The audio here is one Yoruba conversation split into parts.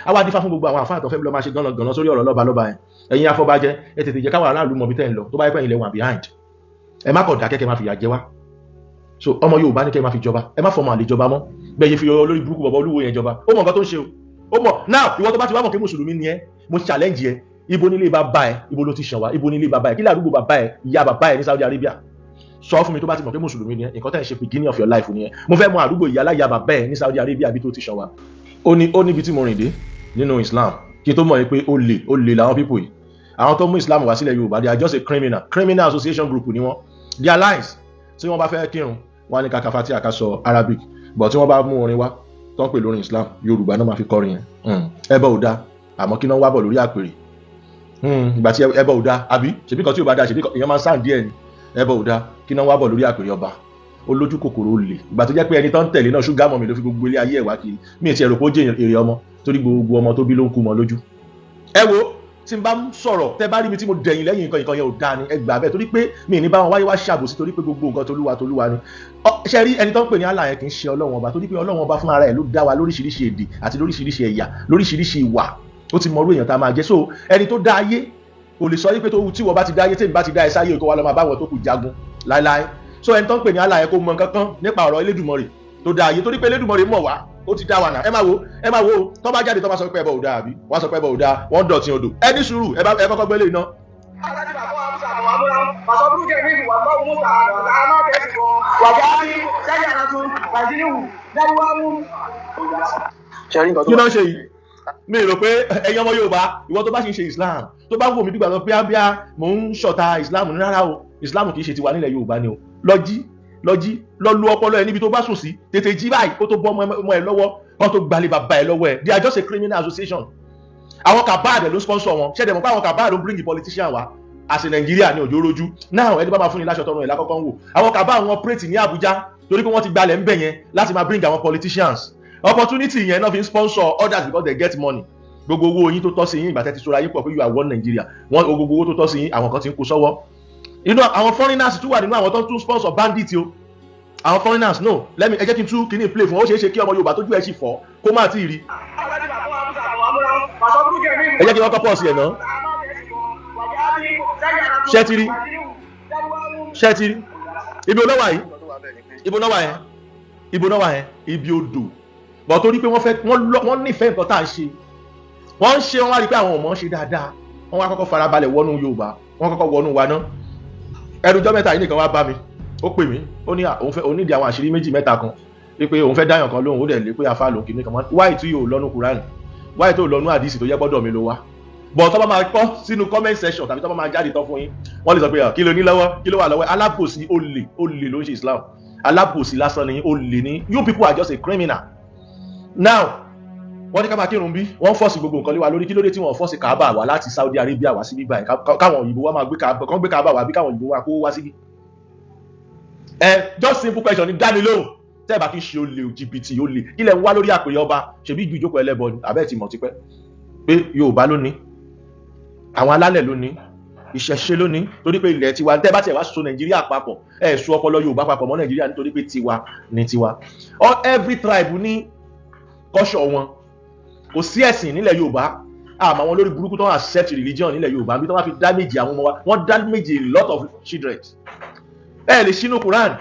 àwa dífá fún gbogbo àwọn àfáà tó fẹ́ lọ máa ṣe gánà sórí ọ̀rọ̀ lọ́ba yẹn ẹ̀yin afọbajẹ ẹ tètè jẹ́ káwọn aráàlú mọ̀ bí tẹ́ ń lọ tó bá yẹ pé ilẹ̀ wà behind ẹ má kọ̀ dákẹ́ kẹ́ máa fìyà jẹ wá so ọmọ Yorùbá ní kẹ́ máa fi jọba ẹ má fọmọ àlè jọba mọ́ bẹ́ẹ̀ yẹ fi olórí burúkú bọ̀bọ̀ Olúwo yẹn jọba ó mọ̀ nǹkan tó ń ṣe ó mọ̀ now ìwọ tó bá ti wá mọ̀ pé mùsùlùmí ni ẹ mo challenge ẹ ibo nílé bàbá ẹ ibo ló ti ṣàn wá ibo nílé bàbá ẹ kí ládùúgbò bàbá ẹ ìyá bàbá ẹ ní Saudi Arabia sọ fún mi tó bá ti mọ̀ pé mùsùlùmí ni ẹ nǹkan tẹ́ ń ṣe beginning of your life ni ẹ mo fẹ́ mọ̀ àdúgbò ìyá aláya bàbá ẹ ní Saudi Arabia bí tó ti ṣàn wá ó níbi tí mo rìn dé nínú Islam kí tó mọ̀ pé ó lè làwọn people yìí àwọn tó mú Islam wá sílẹ̀ Yorùbá they are just a criminal association group ni wọ́n they are lies tí wọ́n bá fẹ́ kírun wọ́n ní kàkàfà tí a kà sọ Arabic but tí wọ́n bá mú orin wá tó ń pè lórin Islam Yorùbá náà máa fi kọrin yẹn ẹbọ ò da àmọ́ kí náà wá bọ̀ lórí àpèrè ìgbà tí ẹbọ ò da àbí ṣèbí kan tí ò bá da ṣèbí ìyẹn máa ń sáà díẹ̀ ni ẹbọ ò da kí náà wá bọ̀ lórí àpèrè ọba olójú kòkòrò olè ìgbà tó jẹ́ pé ẹni tó ń tẹ̀lé náà ṣúgà mọ̀ mi ló fi gbogbo ilé ayé ẹ̀ wá kiri mi ì ti ẹ̀rọ pé ó jẹ́ èrè ọmọ torí gbogbo ọmọ tó bí ló ń kú mọ́ lójú ẹ wo tí n bá ń sọ̀rọ̀ tẹ́ bá rí mi tí mo dẹ̀yìn lẹ́yìn nǹkan yẹn ò dáa ni ẹ gbà bẹ́ẹ̀ torí pé mi ní bá wọn wáyé wá ṣàbòsí torí pé gbogbo nǹkan tolúwa ni ṣe rí ẹni tó ń pè ní Allah yẹn kì í ṣe Ọlọ́run ọba torí pé Ọlọ́run ọba fún ara ẹ̀ ló dá wa lóríṣiríṣi èdè àti lóríṣiríṣi ẹ̀yà lóríṣiríṣi ìwà ó ti mọ irú èèyàn tá a máa jẹ́ so ẹni tó dá ayé kò lè sọ wípé tí wọ́n bá ti dá ayé tèmi bá ti dá ẹ sáyé kó wa lọ máa bá wọn tó kù jagun láéláé so ẹni tó ń pè ní Allah yẹn kó mọ nǹkan kan nípa ọ̀rọ̀ Elédùmarè tó dá ayé torí pé Elédùmarè mọ̀ wá ó ti dá wa náà ẹ máa wo tó bá jáde tó bá sọ pé ẹbọ ò dáa àbí wọ́n sọ pé ẹbọ ò dáa wọ́n dọ̀tí odò ẹ ní sùúrù ẹ kọ́kọ́ gbélé iná. kí ló ń ṣe yìí mi rò pé ẹ̀yin ọmọ Yorùbá ìwọ tó bá ṣe ń ṣe Islam tó bá wò mí dìgbà lọ bíá mò ń ṣọ̀tá Islam ní rárá o Islam kì í ṣe tiwa nílẹ̀ Yorùbá ni o lọ lu ọpọlọ ẹ níbi tó bá sùn sí tètè jí báyìí kó tó bọ́ ọmọ ẹ lọ́wọ́ wọn tó gbalẹ̀ bàbá ẹ lọ́wọ́ ẹ they are just a criminal association àwọn kabad ló sponsor wọn ṣẹ́dẹ̀ mọ̀ pé àwọn kabad ló bring the politician wá àṣẹ Nàìjíríà ní òjò rojú now ẹni bá máa fún ni láṣọ tọrọ ẹ̀ lákọ́kọ́ ń wò àwọn kabad wọn operate ní Abuja torí pé wọ́n ti gbalẹ̀ ń bẹ̀ yẹn láti máa bring àwọn politicians opportunity yẹn náà fi ń sponsor others because they get money gbogbo owó yín tó tọ́ sí yín ìgbà tẹ́ ti sọra yín pọ̀ pé you are one Nigeria wọ́n gbogbo owó tó tọ́ sí yín àwọn kan ti ń kó sọ́wọ́ inú àwọn foreigners tún wà nínú àwọn tó tún sponsor bandit o àwọn foreigners no ẹ jẹ́ kí n tún kíní play fún ó ṣeé ṣe kí ọmọ Yorùbá tójú ẹ̀ sì fọ́ kó má tí ì rí ẹ jẹ́ kí wọ́n kọ́ pọ̀ sí ẹ̀ náà ṣẹ́tìrí ibi olówà yìí ibo náà wà yẹn ibi odò bọ̀ torí pé wọ́n nífẹ̀ẹ́ nǹkan tá à ń ṣe wọ́n ń ṣe wọ́n wá rí pé àwọn ọmọ ń ṣe dáadáa wọ́n wá kọ́kọ́ farabalẹ̀ wọnú Yorùbá wọ́n kọ́kọ́ wọnú wa náà ẹnujọ́ mẹ́ta yìí nìkan wá bá mi ó pè mí ó ní òun nídìí àwọn àṣírí méjì mẹ́ta kan wípé òun fẹ́ dáyàn kan lóhùn ó dẹ̀ lé pé afá lòun kìíní kan mọ́ wáyé tí yóò lọ́nu Kùránì wáyé tó lọ́nu àdìsí tó yẹ gbọ́dọ̀ mi ló wá bọ̀ tó bá máa kọ́ sínú comment section tàbí tó bá máa jáde tán fún yín wọ́n lè sọ pé kí ló ní lọ́wọ́ kí ló wà lọ́wọ́ alábòsí olè ló ń ṣe Islam alábòsí lásán ni olè ní you people are just a criminal now wọ́n ní ká máa kírun bí wọ́n fọ́ọ̀sì gbogbo nǹkan lé wa lórí kí ló dé tí wọ́n fọ́ọ̀sì Kaaba wá láti Saudi Arabia wá síbí báyìí káwọn òyìnbó wá máa gbé Kaaba wá bí káwọn òyìnbó wá kó wá síbí just simple question ni dáni lóhùn tẹ́ ẹ bá kí n ṣe olè jìbìtì olè ilẹ̀ ń wá lórí àpèrè ọba ṣèbí ju ìjókòó ẹlẹ́bọ ni àbẹ́ẹ̀ ti mọ̀ tipẹ́ pé Yorùbá lónìí àwọn alálẹ̀ lónìí ìṣẹ̀ṣe lónìí torí pé ilẹ̀ tiwa tẹ́ bá tiẹ̀ wá so Nàìjíríà papọ̀ so ọpọlọ Yorùbá papọ̀ mọ́ Nàìjíríà nítorí pé tiwa ni tiwa every tribe ní culture wọn kò sí ẹ̀sìn nílẹ̀ Yorùbá àmọ́ àwọn olórí burúkú tó ń accept religion nílẹ̀ Yorùbá bí tó wá fi damage àwọn ọmọ wa wọ́n damage a lot of children ẹ lè ṣínú Quran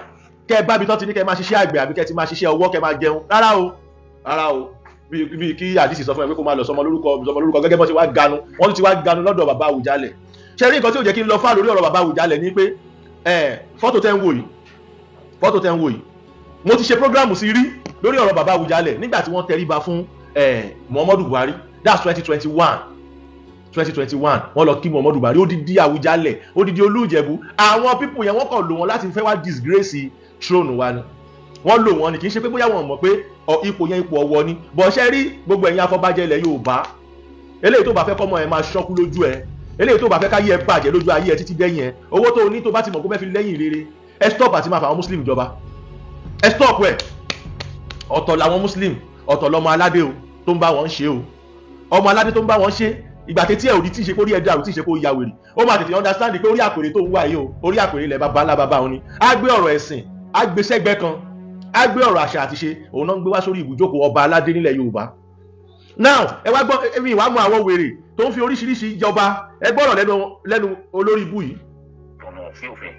kẹ bá bi tán ti ní kẹ máa ṣiṣẹ́ àgbẹ̀ àbí kẹ ti máa ṣiṣẹ́ ọwọ́ kẹ máa jẹun rárá o bí kí àdìsí sọ fún ẹ pé kó máa lọ sọmọ lórúkọ gẹ́gẹ́ bọ́ ti wá ganu wọ́n ti wá ganu lọ́dọ̀ bàbá Àwùjalẹ̀ ṣe rí nǹkan tí ò jẹ́ kí n lọ fà lórí ọ̀rọ̀ bàbá Àwùjalẹ̀ ni pé fọ́tò tẹ́ ń wò yìí mo ti ṣe program sí rí lórí ọ̀rọ̀ bàbá Àwùjalẹ̀ nígbà tí wọ́n tẹríba fún Muhammadu Buhari that's 2021 wọ́n lọ kí Muhammadu Buhari odidi Àwùjalẹ̀ odidi Olú-Ìjẹ̀bú àwọn pípù yẹn wọ́n kàn lò wọ́n láti fẹ́ wá disgrace throne wa ni wọ́n lò wọ́n ni kì í ṣe pé bóyá wọ́n mọ̀ pé ipò yẹn ipò ọwọ́ ni bọ̀ ṣe rí gbogbo ẹ̀yin afọbajẹ ilẹ̀ Yorùbá eléyìí tó bá fẹ́ kọ́mọ ẹ̀ máa ṣọ́kú lójú ẹ̀ eléyìí tó bá fẹ́ káyé ẹ̀ bàjẹ́ lójú ayé ẹ̀ títí dẹ́yìn ẹ̀ owó tó ní tó bá ti mọ̀ kó fẹ́ fi lẹ́yìn rere ẹ stop àti máa fa àwọn Muslim jọba ẹ stop ẹ̀ ọ̀tọ̀ làwọn Muslim ọ̀tọ̀ lọmọ aládé o tó ń bá wọn ṣe o ọmọ aládé tó ń bá wọn ṣe ìgbà tẹ́tí ẹ̀ ò rí tí ì ṣe kó rí ẹ̀ dàrú tí ì ṣe kó ya wèrè ó máa tètè understand pé orí àpèrè tó ń wá yìí o orí àpèrè ilẹ̀ bàbá ńlá bàbá òun ni á gbé ọ̀rọ̀ ẹ̀sìn á gbé sẹ́gbẹ́ kan á gbé ọ̀rọ̀ àṣà àti ṣe òun náà ń gbé wá sórí ibùjókòó ọba aládé nílẹ̀ Yorùbá now ẹ wá gbọ́ èmi ìwà mọ àwọn wèrè tó ń fi oríṣiríṣi jọba ẹ gbọ́rọ̀ lẹ́nu olórí ibú yìí. ọ̀nà sí òfin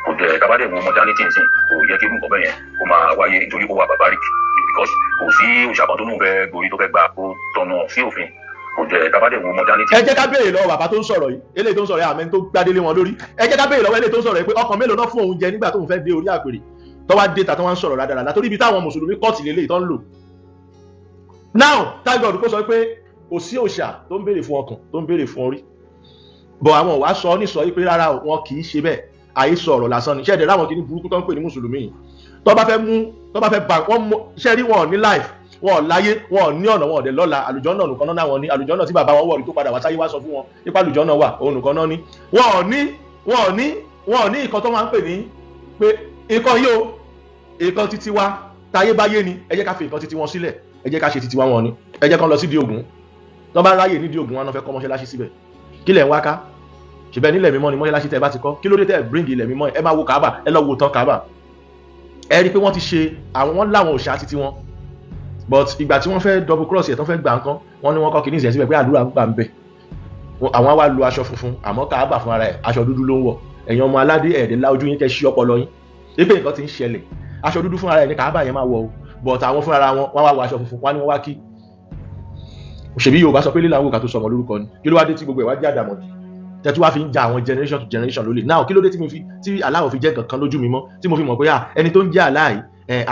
kò dẹ̀ tabadẹ̀ wo modernity nsìn kò yẹ kí irú nǹkan bẹ́ẹ̀ yẹn kó máa wáyé nítorí kó wà barbaric because kò sí òṣàkàn tó mú fẹ́ gorí tó fẹ́ gbà kó tọ̀nà sí òfin kò dẹ̀ tabadẹ̀ wo modernity. ẹ jẹ́ ká béèrè lọ́wọ́ bàbá tó ń sọ̀rọ̀ yìí eléyìí tó ń sọ̀rọ̀ yìí àmẹ́ tó gbádélé wọn lórí ẹ jẹ́ ká béèrè lọ́wọ́ eléyìí tó ń sọ̀rọ̀ yìí pé ọkàn mélòó náà fún òun jẹ nígbà tó ń fẹ́ dé orí àpèrè tó wá dé ta tó wá ń sọ̀rọ̀ rádaràdà torí ibi táwọn mùsùlùmí kọ́ọ̀tì lélẹ́yìí tó ń lò. now thank God kó sọ pé kò sí òòṣà tó ń béèrè fún ọkàn tó ń béèrè fún orí bọ̀ àwọn wàá sọ ní sọ pé rárá wọn kì í ṣe bẹ́ẹ̀ àhesọ ọ̀rọ̀ lásán ni ṣẹ́ẹ̀dẹ̀ láwọn kìíní burúkú tó ń pè ní mùsùlùmí yìí tó bá fẹ́ bá wọn ṣẹ́ẹ̀rí wọn ò ní life wọn ò láyé wọn ò ní ọ̀nà wọn ò dẹ̀ lọ́la àlùjọ́nà nìkan náà wọn ní àlùjọ́nà tí bàbá wọn wọ̀ rí tó padà wá sáyé wá sọ fún wọn nípa àlùjọ́nà wà òun nìkan náà ní wọn ò ní nǹkan tó máa ń pè ní pé nǹkan yìí o nǹkan títí wa táyé báyé ni ẹ jẹ́ ká fi nǹkan títí wọn sílẹ̀ ẹ jẹ́ ká ṣe títí wa wọn ni ẹ jẹ́ kán lọ sídìí Ògún tó bá ráyè nídìí Ògún wọn náà fẹ́ kọ́ mọ́ṣáláṣí síbẹ̀ kí lẹ̀ ń wá ká ṣùgbọ́n nílẹ̀ mímọ́ ni mọ́ṣáláṣí tẹ́ bá ti kọ́ kí ló dé tẹ́ bring ilẹ̀ mímọ́ ẹ máa wo Kaaba ẹ lọ wo tán Kaaba ẹ rí i pé wọ́n ti ṣe àwọn láwọn òòṣà títí wọn but ìgbà tí wọ́n fẹ́ double cross ẹ̀ tán fẹ́ gbà nǹkan wọ́n ní wọ́n kọ́ kìíní ìṣẹ̀ síbẹ̀ pé àdúrà ń gbà ń bẹ̀ àwọn wá lo aṣọ funfun àmọ́ Kaaba fún ara ẹ̀ aṣọ dúdú ló ń wọ̀ ẹ̀yin ọmọ aládé ẹ̀ẹ́dẹ̀ lá ojú yín kẹ́ ṣí ọpọlọ yín pé nǹkan ti ń ṣẹlẹ̀ aṣọ dúdú fún ara ẹ̀ ní Kaaba yẹn máa wọ̀ o but àwọn fún ara wọn wọ́n wá wọ aṣọ funfun wọ́n ní wọ́n wá kí òṣèbí Yorùbá sọ pé lílà wò ká tó sọmọ lórúkọ ni kí ló wá dé tí gbogbo ẹ̀ wá jẹ́ àdàmọ̀dì tẹ́tí wá fi ń ja àwọn generation to generation lólè now kí ló dé tí aláwọ̀ fi jẹ́ kankan lójú mi mọ́ tí mo fi mọ̀ pé ẹni tó ń jẹ́ aláì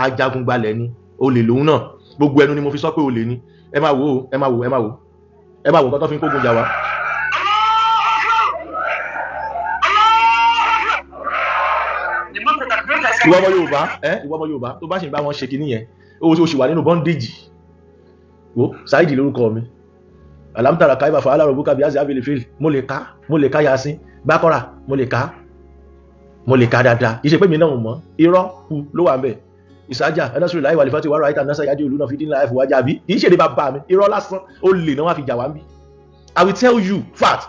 ajagun gbalẹ̀ ni olè lòun náà gbogbo ẹnu ni mo fi sọ pé olè ni ẹ máa wò nǹkan tó fi ń kógun jà wá. ìwọ ọmọ Yorùbá tó bá ṣe ń bá wọn ṣe kinní yẹn ó sì wà nínú bondage wo Saidi lórúkọ mi alamtara kaiba fa alaro buka biazi abili fil mo lè ka Yasin Bakora mo lè ka dáadáa iṣẹ́ pé mi náà mọ̀ irọ́ ku ló wà ńbẹ̀ isaja anasuru lai walifati waro aita nasa yaji oluna fidin life waja bi iṣẹ́ de bàbá mi irọ́ lásán ó lè náà wá fi jà wá ńbí I will tell you fact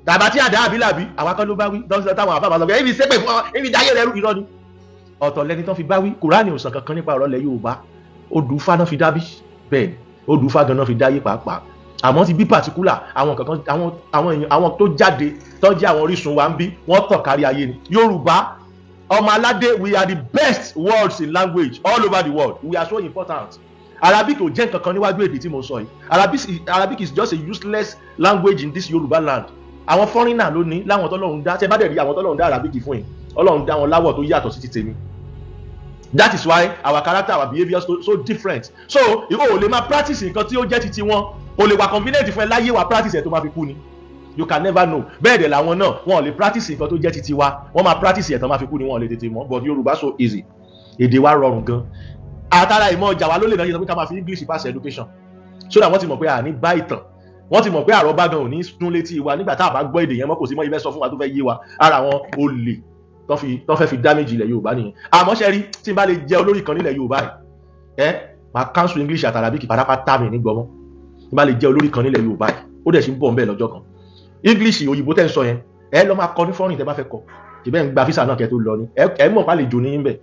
tàbá tí àdá àbílàbí àwọn kan ló bá wí dọ́sítọ́ táwọn àbá máa sọ pé èmi ṣépè fún ọ èmi dáyé rẹ irọ́ ni ọ̀tọ̀ lẹni tán fi bá wí Kùránì ò sọ kankan nípa ọ̀rọ̀ lẹ Yorùbá odùfá náà fi dábí bẹ́ẹ̀ odùfá gan náà fi dáyé pàápàá àmọ́ ti bí particular àwọn kankan àwọn èèyàn àwọn tó jáde tó jẹ́ àwọn orísun wa ń bí wọ́n tàn kárí ayé ni Yorùbá ọmọ aládé we are the best words in language all over the world we are so important Arabic ò jẹ́ nǹkan kan níwájú èdè tí mo sọ yìí Arabic is just a useless language in this Yorùbá land àwọn foreigner ló ní láwọn tọ́lọ́run dá tẹ́ bá dẹ̀ rí àwọn tọ́lọ́run dá Arabic fún yín Ọlọ́run dá wọn láwọ̀ tó yàtọ̀ sí ti tèmi that is why our character our behaviour so different so ìwọ ò lè máa practice nǹkan tí ó jẹ́ titi wọn o lè wà convenient fún ẹ láyé wa practice ẹ̀ tó máa fi kú ni you can never know bẹ́ẹ̀ dẹ̀ làwọn náà wọn ò lè practice nǹkan tó jẹ́ titi wa wọ́n máa practice ẹ̀ tó máa fi kú ni wọn ò lè tètè mọ̀ but Yorùbá so easy èdè wa rọrùn gan àtàrà ìmọ̀ ọjà wa ló lè náà yẹ sọ pé ká máa fi English pass education so that wọ́n ti mọ̀ pé àní bá ìtàn wọ́n ti mọ̀ pé àrọ́bá gan ò ní dún létí wa nígbà tá a bá gbọ́ èdè yẹn mọ́ kò sí mọ́ ibẹ̀ sọ fún wa tó fẹ́ yé wa ara àwọn olè tó fẹ́ fi damage ilẹ̀ Yorùbá nìyẹn àmọ́ ṣe rí tí n bá lè jẹ́ olórí kan nílẹ̀ Yorùbá yìí máa cancel English àti Arabic pátápátá mi nígbọ́mọ́ tí n bá lè jẹ́ olórí kan nílẹ̀ Yorùbá yìí ó dẹ̀ sì ń bọ̀ nbẹ̀ lọ́jọ́ kan English òyìnbó tẹ́ ń sọ yẹn lọ́ máa kọ ní foreign tẹ́ bá fẹ́ kọ ṣe bẹ́ẹ̀ ń gba visa náà kẹ́ tó lọ ni mọ̀ pa lè jò ní bẹ̀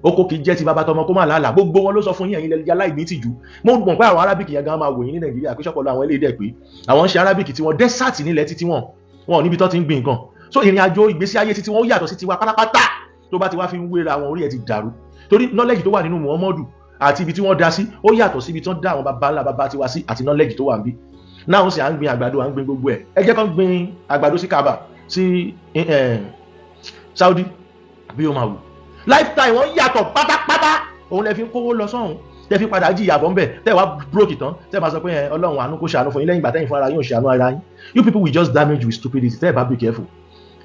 oko kì í jẹ́ ti bàbá tọmọ kó má làálàá gbogbo wọn ló sọ fún yín ẹ̀yin lẹ́yìn aláìní tìjú mo mọ̀ pé àwọn Arabic yẹn gan máa wò yín ní Nàìjíríà pé ṣọ́pọ̀lọ́ àwọn eléyìí dẹ̀ pé àwọn ń ṣe Arabic tí wọ́n desert nílẹ̀ títí wọn ò níbi tó ti ń gbin nǹkan so ìrìn àjò ìgbésí ayé títí wọn ó yàtọ̀ sí tiwa pátápátá tó bá ti wá fi ń wéra àwọn orí ẹ̀ ti dàrú torí knowledge tó wà nínú Muhammadu àti ibi tí wọ́n dá sí ó yàtọ̀ sí ibi tí wọ́n dá àwọn baba ńlá baba tiwa sí àti knowledge tó wà ń bí náà ó sì à ń gbin àgbàdo à ń gbin gbogbo ẹ̀ ẹ jẹ́ kán gbin àgbàdo sí Kaaba sí Saudi bí ó máa wù lifetime wọ́n yàtọ̀ pátápátá òun lẹ fi ń kówó lọ sọ́hun tẹ́ fi padà jí ìyàbọ̀ ńbẹ̀ tẹ́ wá broke tán tẹ́ máa sọ pé Ọlọ́run àánú kó ṣàánú fún yín lẹ́yìn ìgbà tẹ́yìn fún ara yín ò ṣàánú ara yín you people will just damage with stupidity tẹ́ ẹ bá be careful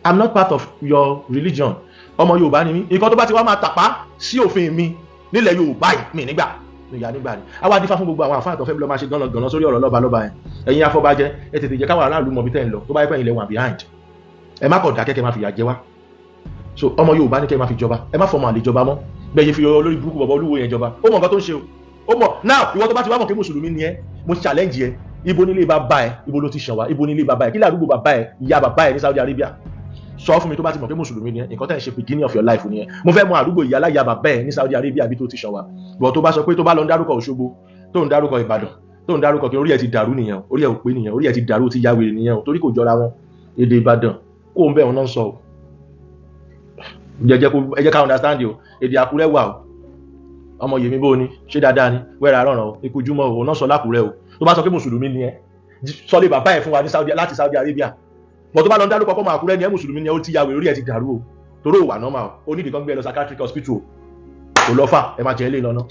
I'm not part of your religion ọmọ Yorùbá ni mí nǹkan tó bá ti wá máa tàpá sí òfin mi nílẹ̀ Yorùbá yìí mi nígbà ìyá nígbà ni àwa dífá fún gbogbo àwọn àfáà tó fẹ́ lọ máa ṣe gánà sórí ọ̀rọ̀ lọ́ba yẹn ẹ̀yin afọbajẹ ẹ tètè jẹ́ káwọn aráàlú mọ̀ bí tẹ́ ń lọ tó bá yẹ pé ilẹ̀ wà behind ẹ má kọ̀ dákẹ́ kẹ́ máa fìyà jẹ wá so ọmọ Yorùbá ní kẹ́ máa fi jọba ẹ má fọmọ àlè jọba mọ́ bẹ́ẹ̀ yẹ fi olórí burúkú Oba Oluwo yẹn jọba ó mọ̀ nǹkan tó ń ṣe ó mọ̀ now ìwọ tó bá ti wá mọ̀ pé mùsùlùmí ni ẹ mo challenge ẹ ibo nílé bàbá ẹ ibo ló ti ṣàn wá ibo nílé bàbá ẹ kí ládùúgbò bàbá ẹ ìyá bàbá ẹ ní Saudi Arabia sọ fún mi tó bá ti mọ̀ pé mùsùlùmí ni ẹ nǹkan tẹ́ ń ṣe beginning of your life nìyẹn mo fẹ́ mọ̀ àdúgbò ìyá aláya bàbá ẹ ní Saudi Arabia bí tó ti ṣàn wá bọ̀ tó bá sọ pé tó bá lọ ń dárúkọ Òṣogbo tó ń dárúkọ Ìbàdàn tó ń dárúkọ kí orí ẹ ti dàrú nìyẹn o, orí ẹ ò pé nìyẹn, orí ẹ ti dàrú ti ya wèrè nìyẹn o, torí kò jọra wọn. Èdè Ìbàdàn kó ń bẹ̀ wọn náà sọ o. Ẹ jẹ́ ká understand o, èdè Àkúrẹ́ wà o. Ọmọ Yèmí bó ni, ṣé dáadáa ni, wẹ́rẹ́ àrọ̀ràn o, ikú júmọ́ o, náà sọ lákùrẹ́ o. Tó bá sọ pé mùsùlùmí ni ẹ, sọ lé bàbá ẹ fún wa ní láti Saudi Arabia. Bọ̀ tó bá lọ ń dárúkọ pọ́mọ Àkúrẹ́ ni ẹ mùsùlùmí ni ẹ, ó ti ya wèrè, orí ẹ ti dàrú o. Torí ò wà normal o, ó nídìí kan gbé ẹ lọ psychiatric hospital o. Kò lọ fà, ẹ máa jẹ́ ilé lọ́nà.